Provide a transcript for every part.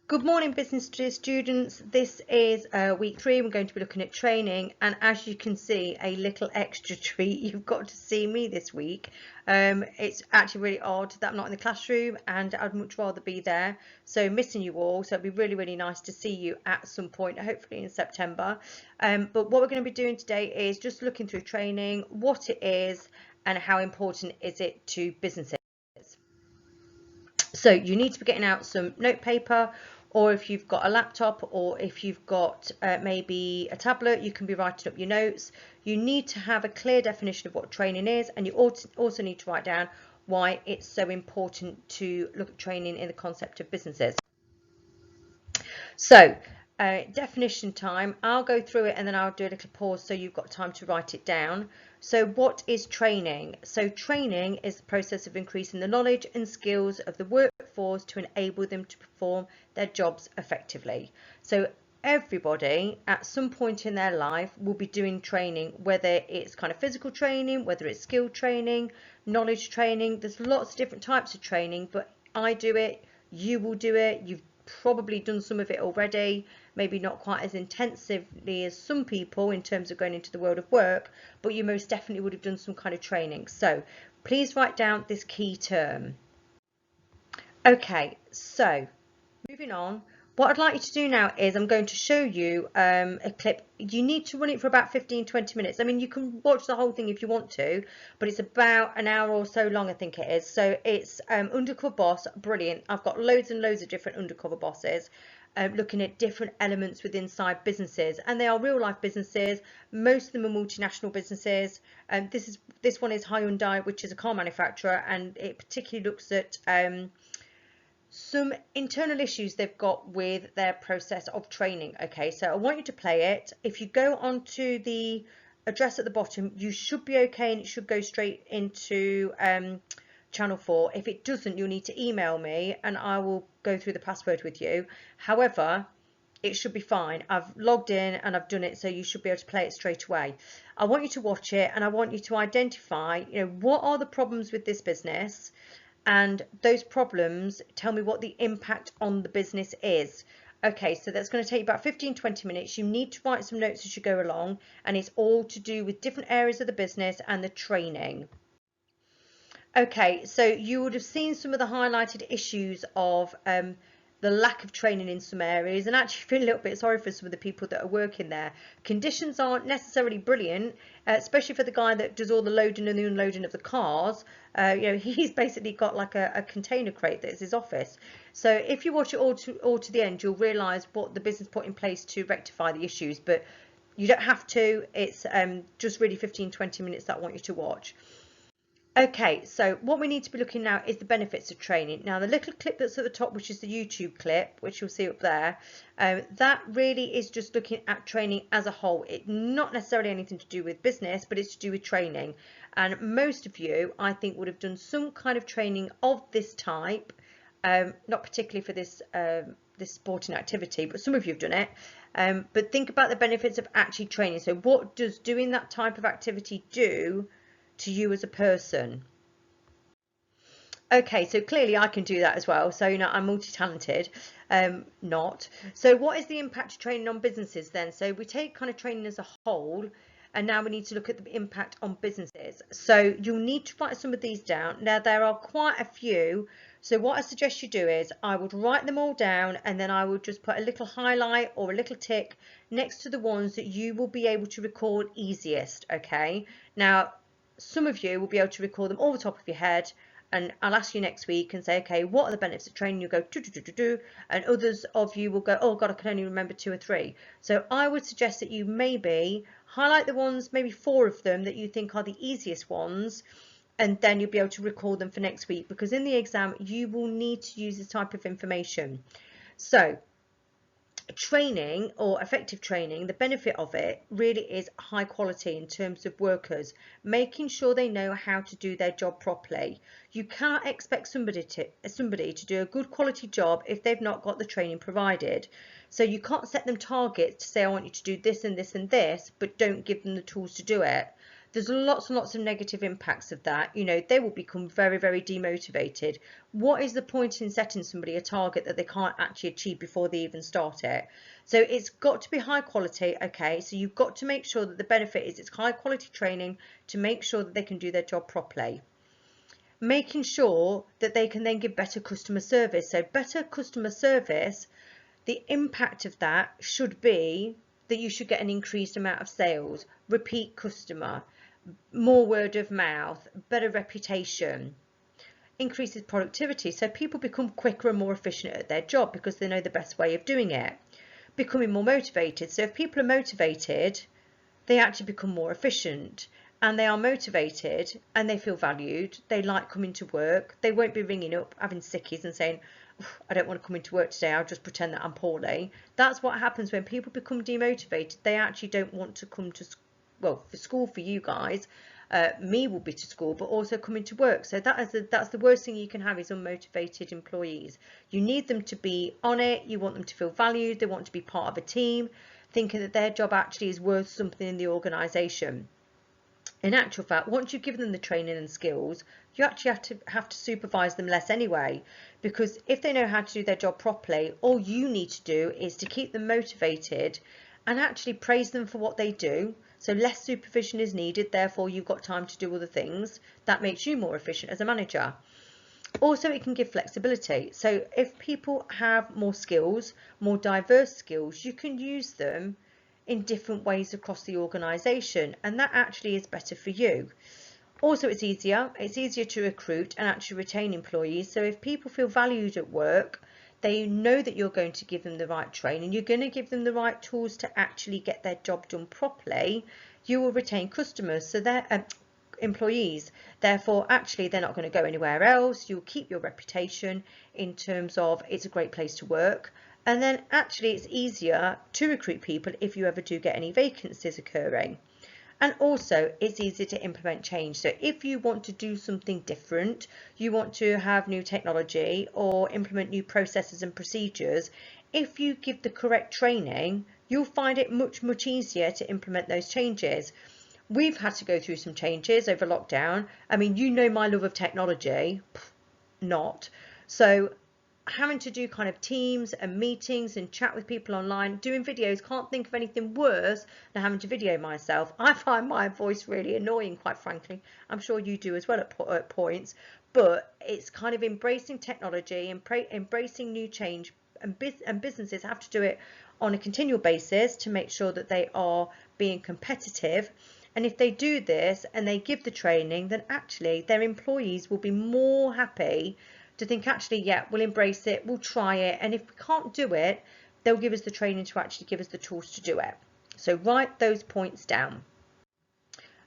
Good morning, business students. This is week 3. We're going to be looking at training, and as you can see, a little extra treat. You've got to see me this week. It's actually really odd that I'm not in the classroom, and I'd much rather be there. So missing you all. So it'd be really, really nice to see you at some point, hopefully in September. But what we're going to be doing today is just looking through training, what it is, and how important is it to businesses. So you need to be getting out some note paper, or if you've got a laptop, or if you've got maybe a tablet, you can be writing up your notes. You need to have a clear definition of what training is, and you also need to write down why it's so important to look at training in the concept of businesses. So definition time, I'll go through it and then I'll do a little pause so you've got time to write it down. So what is training? So training is the process of increasing the knowledge and skills of the workforce to enable them to perform their jobs effectively. So everybody at some point in their life will be doing training, whether it's kind of physical training, whether it's skill training, knowledge training. There's lots of different types of training, but I do it, you will do it, you've probably done some of it already, maybe not quite as intensively as some people in terms of going into the world of work, but you most definitely would have done some kind of training. So please write down this key term. Okay, so moving on, what I'd like you to do now is I'm going to show you a clip. You need to run it for about 15-20 minutes. I mean, you can watch the whole thing if you want to, but it's about an hour or so long, I think it is. So it's Undercover Boss, brilliant. I've got loads and loads of different undercover bosses looking at different elements within inside businesses, and they are real life businesses. Most of them are multinational businesses. This one is Hyundai, which is a car manufacturer, and it particularly looks at some internal issues they've got with their process of training. Okay, so I want you to play it. If you go onto the address at the bottom, you should be okay, and it should go straight into channel 4. If it doesn't, you'll need to email me and I will go through the password with you. However, it should be fine. I've logged in and I've done it, so you should be able to play it straight away. I want you to watch it, and I want you to identify, what are the problems with this business, and those problems tell me what the impact on the business is. Okay, so that's going to take about 15-20 minutes. You need to write some notes as you go along, and it's all to do with different areas of the business and the training. Okay, so you would have seen some of the highlighted issues of the lack of training in some areas, and actually feel a little bit sorry for some of the people that are working there. Conditions aren't necessarily brilliant, especially for the guy that does all the loading and the unloading of the cars. He's basically got like a container crate that is his office. So if you watch it all to the end, you'll realise what the business put in place to rectify the issues, but you don't have to. It's just really 15-20 minutes that I want you to watch. Okay, so what we need to be looking now is the benefits of training. Now, the little clip that's at the top, which is the YouTube clip, which you'll see up there, that really is just looking at training as a whole. It's not necessarily anything to do with business, but it's to do with training. And most of you, I think, would have done some kind of training of this type, not particularly for this sporting activity, but some of you have done it. But think about the benefits of actually training. So what does doing that type of activity do to you as a person? Okay, so clearly I can do that as well. So, I'm multi-talented, not. So what is the impact of training on businesses then? So we take kind of training as a whole, and now we need to look at the impact on businesses. So you'll need to write some of these down. Now, there are quite a few. So what I suggest you do is I would write them all down, and then I would just put a little highlight or a little tick next to the ones that you will be able to recall easiest. Okay. Now, some of you will be able to recall them all the top of your head, and I'll ask you next week and say, okay, what are the benefits of training? You'll go do, and others of you will go, oh God, I can only remember 2 or 3. So I would suggest that you maybe highlight the ones, maybe 4 of them that you think are the easiest ones, and then you'll be able to recall them for next week, because in the exam you will need to use this type of information. So training, or effective training, the benefit of it really is high quality in terms of workers, making sure they know how to do their job properly. You cannot expect somebody to do a good quality job if they've not got the training provided. So you can't set them targets to say, I want you to do this and this and this, but don't give them the tools to do it. there's lots and lots of negative impacts of that. You know, they will become very, very demotivated. What is the point in setting somebody a target that they can't actually achieve before they even start it? So it's got to be high quality. Okay, so you've got to make sure that the benefit is it's high quality training to make sure that they can do their job properly. Making sure that they can then give better customer service. So better customer service, the impact of that should be that you should get an increased amount of sales, repeat customer, more word of mouth, better reputation, increases productivity. So people become quicker and more efficient at their job because they know the best way of doing it. Becoming more motivated. So if people are motivated, they actually become more efficient, and they are motivated and they feel valued. They like coming to work. They won't be ringing up having sickies and saying, I don't want to come into work today, I'll just pretend that I'm poorly. That's what happens when people become demotivated. They actually don't want to come to, well, for school for you guys, me will be to school, but also coming to work. So that's the worst thing you can have is unmotivated employees. You need them to be on it. You want them to feel valued. They want to be part of a team, thinking that their job actually is worth something in the organisation. In actual fact, once you've given them the training and skills, you actually have to supervise them less anyway, because if they know how to do their job properly, all you need to do is to keep them motivated and actually praise them for what they do. So less supervision is needed, therefore you've got time to do other things. That makes you more efficient as a manager. Also, it can give flexibility. So if people have more skills, more diverse skills, you can use them in different ways across the organisation, and that actually is better for you. Also, it's easier to recruit and actually retain employees. So if people feel valued at work, they know that you're going to give them the right training, you're going to give them the right tools to actually get their job done properly, you will retain customers, so they're employees. Therefore, actually, they're not going to go anywhere else. You'll keep your reputation in terms of it's a great place to work. And then actually it's easier to recruit people if you ever do get any vacancies occurring. And also it's easier to implement change. So if you want to do something different, you want to have new technology or implement new processes and procedures, if you give the correct training, you'll find it much, much easier to implement those changes. We've had to go through some changes over lockdown. I mean, you know my love of technology, not. So having to do kind of Teams and meetings and chat with people online, doing videos, can't think of anything worse than having to video myself. I find my voice really annoying, quite frankly. I'm sure you do as well at points, but it's kind of embracing technology and embracing new change, and businesses have to do it on a continual basis to make sure that they are being competitive. And if they do this and they give the training, then actually their employees will be more happy to think, actually, yeah, we'll embrace it, we'll try it, and if we can't do it, they'll give us the training to actually give us the tools to do it. So write those points down.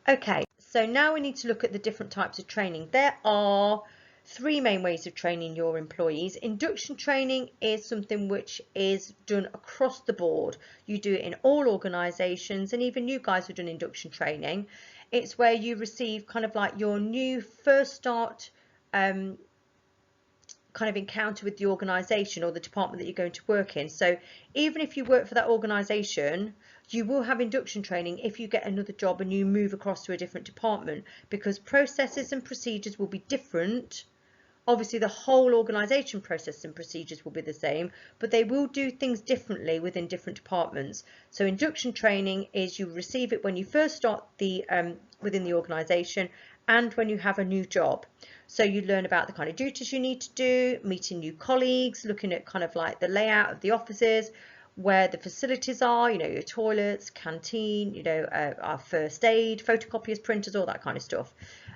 Okay, so now we need to look at the different types of training. There are three main ways of training your employees. Induction training is something which is done across the board. You do it in all organisations, and even you guys have done induction training. It's where you receive kind of like your new first start kind of encounter with the organisation or the department that you're going to work in. So even if you work for that organisation, you will have induction training if you get another job and you move across to a different department, because processes and procedures will be different. Obviously the whole organisation process and procedures will be the same, but they will do things differently within different departments. So induction training is you receive it when you first start within the organisation and when you have a new job. So you learn about the kind of duties you need to do, meeting new colleagues, looking at kind of like the layout of the offices, where the facilities are, you know, your toilets, canteen, you know, our first aid, photocopiers, printers, all that kind of stuff.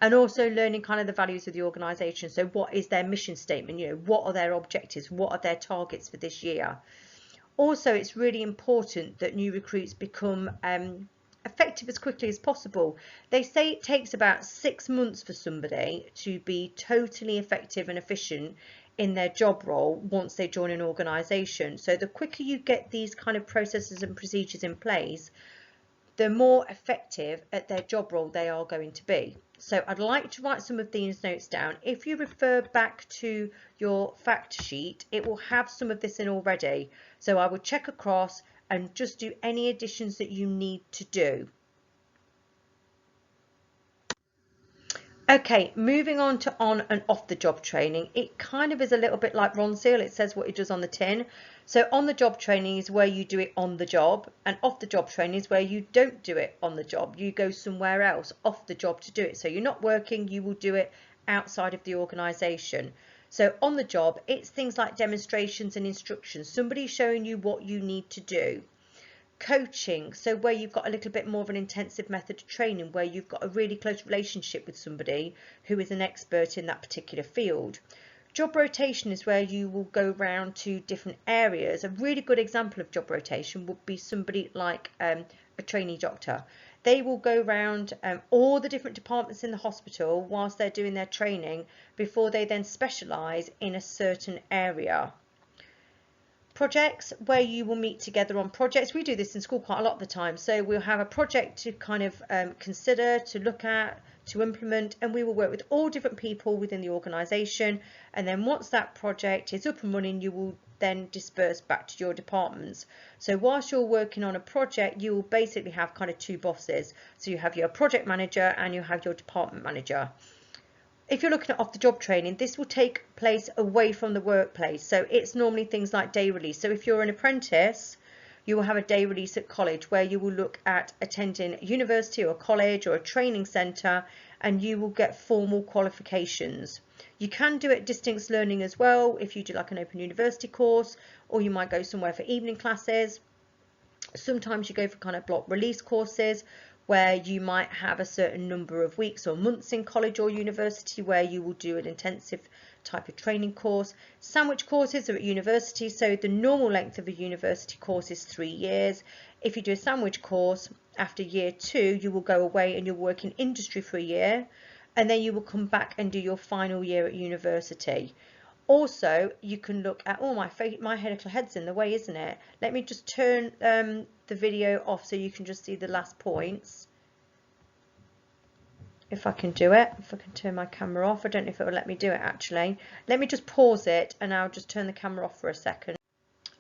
And also learning kind of the values of the organisation. So what is their mission statement? You know, what are their objectives? What are their targets for this year? Also, it's really important that new recruits become effective as quickly as possible. They say it takes about 6 months for somebody to be totally effective and efficient in their job role once they join an organisation. So the quicker you get these kind of processes and procedures in place, the more effective at their job role they are going to be. So I'd like to write some of these notes down. If you refer back to your fact sheet, it will have some of this in already. So I will check across and just do any additions that you need to do. Okay, moving on to on and off the job training. It kind of is a little bit like Ron Seal. It says what it does on the tin. So on the job training is where you do it on the job, and off the job training is where you don't do it on the job. You go somewhere else off the job to do it. So you're not working, you will do it outside of the organisation. So on the job, it's things like demonstrations and instructions. Somebody showing you what you need to do. Coaching, so where you've got a little bit more of an intensive method of training, where you've got a really close relationship with somebody who is an expert in that particular field. Job rotation is where you will go around to different areas. A really good example of job rotation would be somebody like a trainee doctor. They will go around all the different departments in the hospital whilst they're doing their training before they then specialise in a certain area. Projects, where you will meet together on projects. We do this in school quite a lot of the time. So we'll have a project to kind of consider, to look at, to implement, and we will work with all different people within the organisation. And then once that project is up and running, you will then disperse back to your departments. So whilst you're working on a project, you will basically have kind of two bosses. So you have your project manager and you have your department manager. If you're looking at off the job training, this will take place away from the workplace. So it's normally things like day release. So if you're an apprentice, you will have a day release at college where you will look at attending a university or a college or a training centre, and you will get formal qualifications. You can do it distance learning as well if you do like an open university course, or you might go somewhere for evening classes. Sometimes you go for kind of block release courses where you might have a certain number of weeks or months in college or university where you will do an intensive type of training course. Sandwich courses are at university, so the normal length of a university course is 3 years. If you do a sandwich course, after year 2 you will go away and you'll work in industry for a year, and then you will come back and do your final year at university. Also, you can look at, oh, my head's in the way, isn't it? Let me just turn the video off so you can just see the last points. If I can do it, if I can turn my camera off. I don't know if it will let me do it actually. Let me just pause it and I'll just turn the camera off for a second.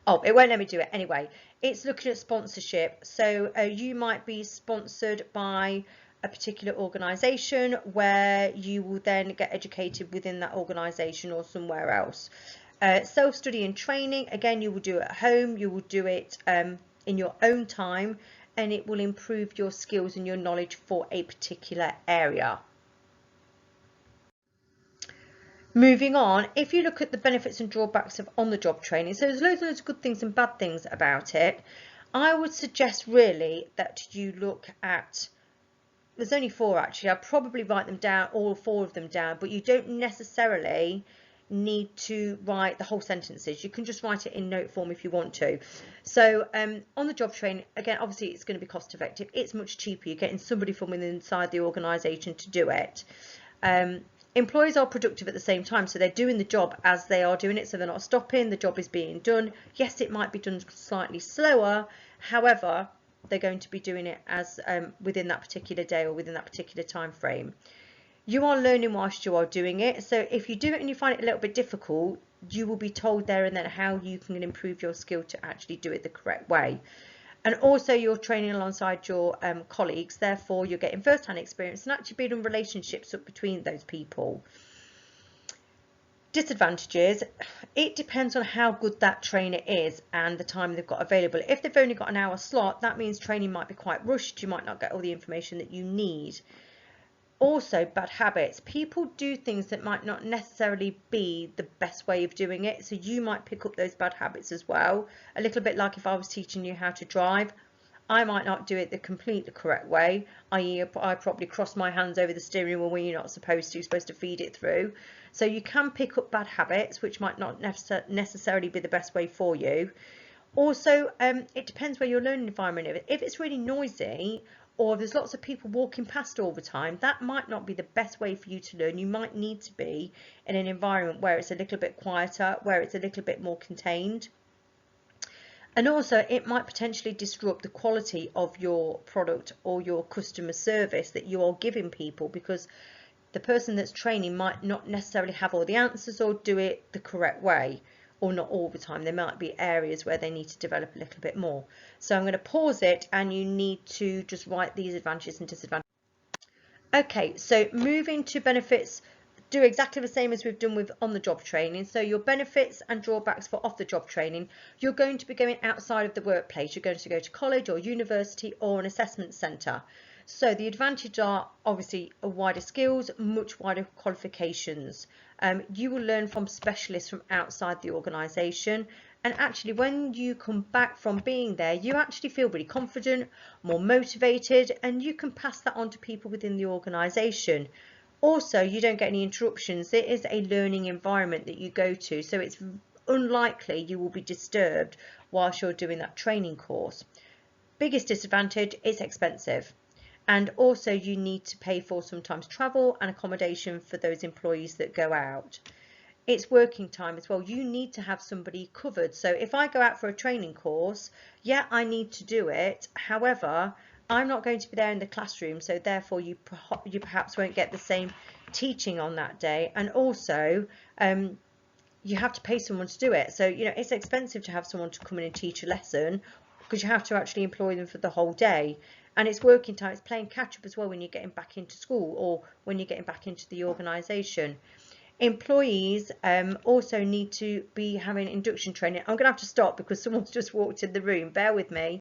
Oh, it won't let me do it. Anyway, it's looking at sponsorship. So you might be sponsored by a particular organisation where you will then get educated within that organisation or somewhere else. Self-study and training, again, you will do it at home, you will do it in your own time, and it will improve your skills and your knowledge for a particular area. Moving on, if you look at the benefits and drawbacks of on-the-job training, so there's loads and loads of good things and bad things about it. I would suggest really that you look at, there's only 4 actually, I'll probably write them down, all 4 of them down, but you don't necessarily need to write the whole sentences. You can just write it in note form if you want to. So on the job training, again, obviously it's going to be cost effective. It's much cheaper. You're getting somebody from within inside the organisation to do it. Employees are productive at the same time, so they're doing the job as they are doing it, so they're not stopping, the job is being done. Yes, it might be done slightly slower, however, they're going to be doing it as within that particular day or within that particular time frame. You are learning whilst you are doing it, so if you do it and you find it a little bit difficult, you will be told there and then how you can improve your skill to actually do it the correct way. And also you're training alongside your colleagues, therefore you're getting first-hand experience and actually building relationships up between those people. Disadvantages, it depends on how good that trainer is and the time they've got available. If they've only got an hour slot, that means training might be quite rushed, you might not get all the information that you need. Also, bad habits. People do things that might not necessarily be the best way of doing it, so you might pick up those bad habits as well. A little bit like if I was teaching you how to drive, I might not do it the completely correct way, i.e. I probably cross my hands over the steering wheel when you're not supposed to. You're supposed to feed it through. So you can pick up bad habits, which might not necessarily be the best way for you. Also, it depends where your learning environment is. If it's really noisy, or if there's lots of people walking past all the time, that might not be the best way for you to learn. You might need to be in an environment where it's a little bit quieter, where it's a little bit more contained. And also it might potentially disrupt the quality of your product or your customer service that you are giving people, because the person that's training might not necessarily have all the answers or do it the correct way. Or not all the time. There might be areas where they need to develop a little bit more. So I'm going to pause it and you need to just write these advantages and disadvantages. Okay, so moving to benefits, do exactly the same as we've done with on the job training. So your benefits and drawbacks for off the job training, you're going to be going outside of the workplace. You're going to go to college or university or an assessment centre. So the advantage are obviously wider skills, much wider qualifications. You will learn from specialists from outside the organisation. And actually, when you come back from being there, you actually feel really confident, more motivated, and you can pass that on to people within the organisation. Also, you don't get any interruptions. It is a learning environment that you go to, so it's unlikely you will be disturbed whilst you're doing that training course. Biggest disadvantage, it's expensive. And also you need to pay for sometimes travel and accommodation for those employees that go out. It's working time as well. You need to have somebody covered. So if I go out for a training course, yeah, I need to do it. However, I'm not going to be there in the classroom, so therefore you perhaps won't get the same teaching on that day. And also, you have to pay someone to do it. So, you know, it's expensive to have someone to come in and teach a lesson because you have to actually employ them for the whole day. And it's working time. It's playing catch up as well when you're getting back into school or when you're getting back into the organisation. Employees also need to be having induction training. I'm going to have to stop because someone's just walked in the room. Bear with me.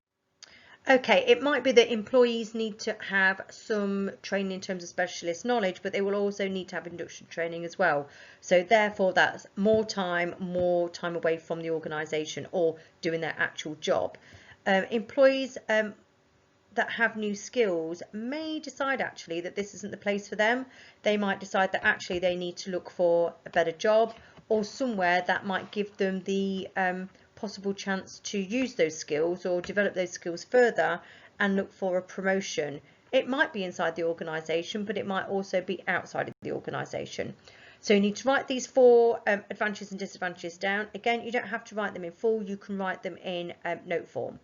Okay, it might be that employees need to have some training in terms of specialist knowledge, but they will also need to have induction training as well. So therefore, that's more time away from the organisation or doing their actual job. Employees that have new skills may decide actually that this isn't the place for them. They might decide that actually they need to look for a better job or somewhere that might give them the possible chance to use those skills or develop those skills further and look for a promotion. It might be inside the organisation, but it might also be outside of the organisation. So you need to write these 4 advantages and disadvantages down. Again, you don't have to write them in full, you can write them in note form.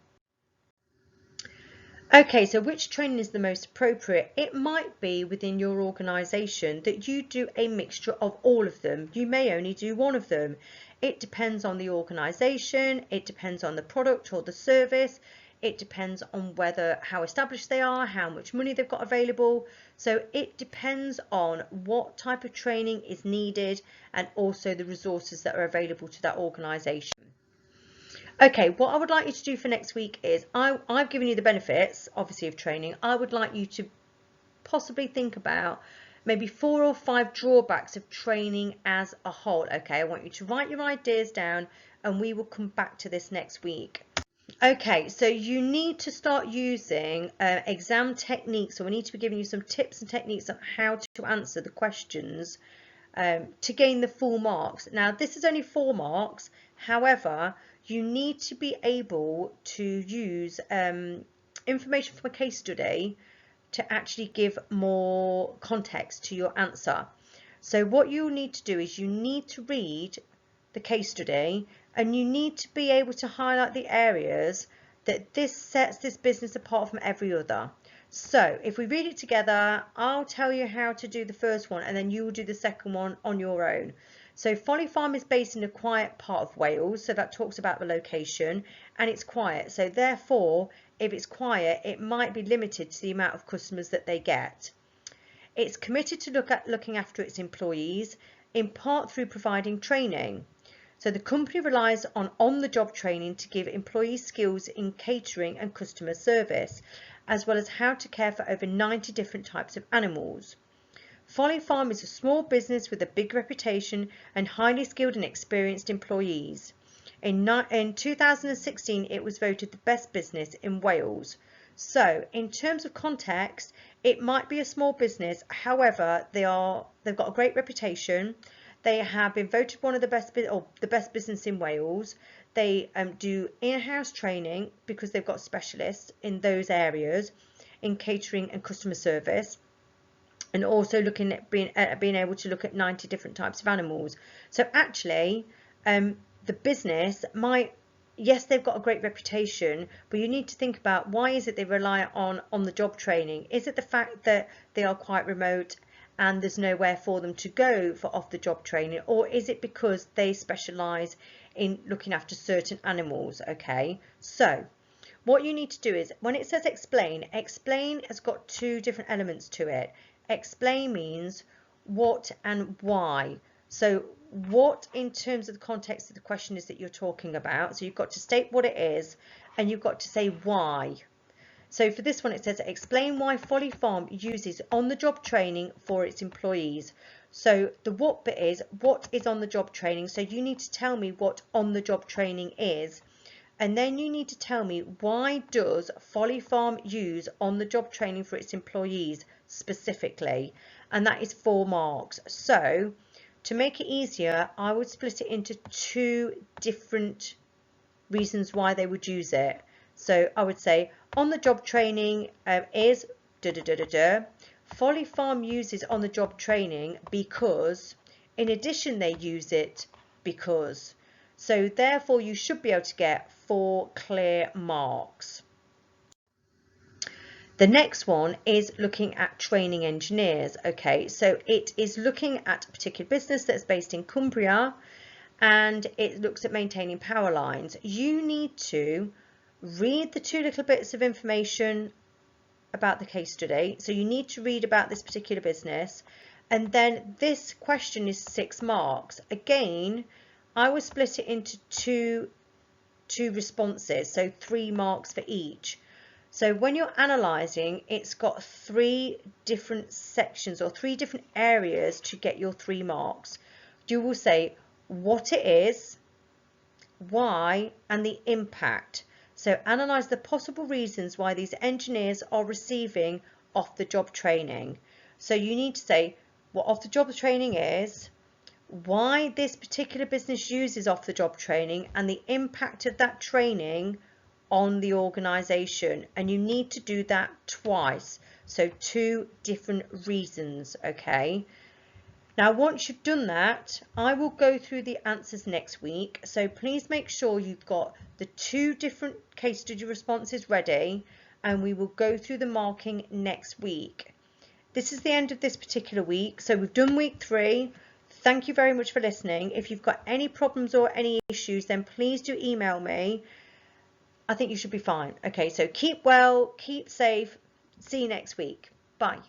Okay, so which training is the most appropriate? It might be within your organisation that you do a mixture of all of them. You may only do one of them. It depends on the organisation, it depends on the product or the service, it depends on how established they are, how much money they've got available. So it depends on what type of training is needed and also the resources that are available to that organisation. Okay, what I would like you to do for next week is I've given you the benefits, obviously, of training. I would like you to possibly think about maybe 4 or 5 drawbacks of training as a whole. Okay, I want you to write your ideas down and we will come back to this next week. Okay, so you need to start using exam techniques. So we need to be giving you some tips and techniques on how to answer the questions to gain the full marks. Now, this is only 4 marks. However, you need to be able to use information from a case study to actually give more context to your answer. So what you need to do is you need to read the case study and you need to be able to highlight the areas that this sets this business apart from every other. So if we read it together, I'll tell you how to do the first one and then you will do the second one on your own. So Folly Farm is based in a quiet part of Wales, so that talks about the location, and it's quiet. So therefore, if it's quiet, it might be limited to the amount of customers that they get. It's committed to looking after its employees, in part through providing training. So the company relies on the job training to give employees skills in catering and customer service, as well as how to care for over 90 different types of animals. Folly Farm is a small business with a big reputation and highly skilled and experienced employees. In 2016, it was voted the best business in Wales. So, in terms of context, it might be a small business. However, they've got a great reputation. They have been voted one of the best business in Wales. They do in-house training because they've got specialists in those areas, in catering and customer service, and also looking at being able to look at 90 different types of animals. So actually, the business might, yes, they've got a great reputation, but you need to think about why is it they rely on the job training? Is it the fact that they are quite remote and there's nowhere for them to go for off-the-job training, or is it because they specialise in looking after certain animals? Okay, so what you need to do is when it says explain has got 2 different elements to it. explain means what and why. So what in terms of the context of the question is that you're talking about. So you've got to state what it is and you've got to say why. So for this one it says explain why Folly Farm uses on-the-job training for its employees. So the what bit is what is on-the-job training. So you need to tell me what on-the-job training is. And then you need to tell me why does Folly Farm use on-the-job training for its employees specifically, and that is 4 marks. So to make it easier, I would split it into 2 different reasons why they would use it. So I would say on-the-job training is Folly Farm uses on-the-job training because, in addition they use it because. So therefore you should be able to get 4 clear marks. The next one is looking at training engineers. Okay, so it is looking at a particular business that's based in Cumbria and it looks at maintaining power lines. You need to read the 2 little bits of information about the case study. So you need to read about this particular business, and then this question is 6 marks. Again, I will split it into two responses, so 3 marks for each. So when you're analysing, it's got 3 different sections or 3 different areas to get your 3 marks. You will say what it is, why, and the impact. So analyse the possible reasons why these engineers are receiving off-the-job training. So you need to say what off-the-job training is, why this particular business uses off-the-job training, and the impact of that training on the organisation. And you need to do that twice, so 2 different reasons. Okay, now once you've done that, I will go through the answers next week, so please make sure you've got the 2 different case study responses ready, and we will go through the marking next week. This is the end of this particular week, so we've done week 3. Thank you very much for listening. If you've got any problems or any issues, then please do email me. I think you should be fine. Okay, so keep well, keep safe. See you next week. Bye.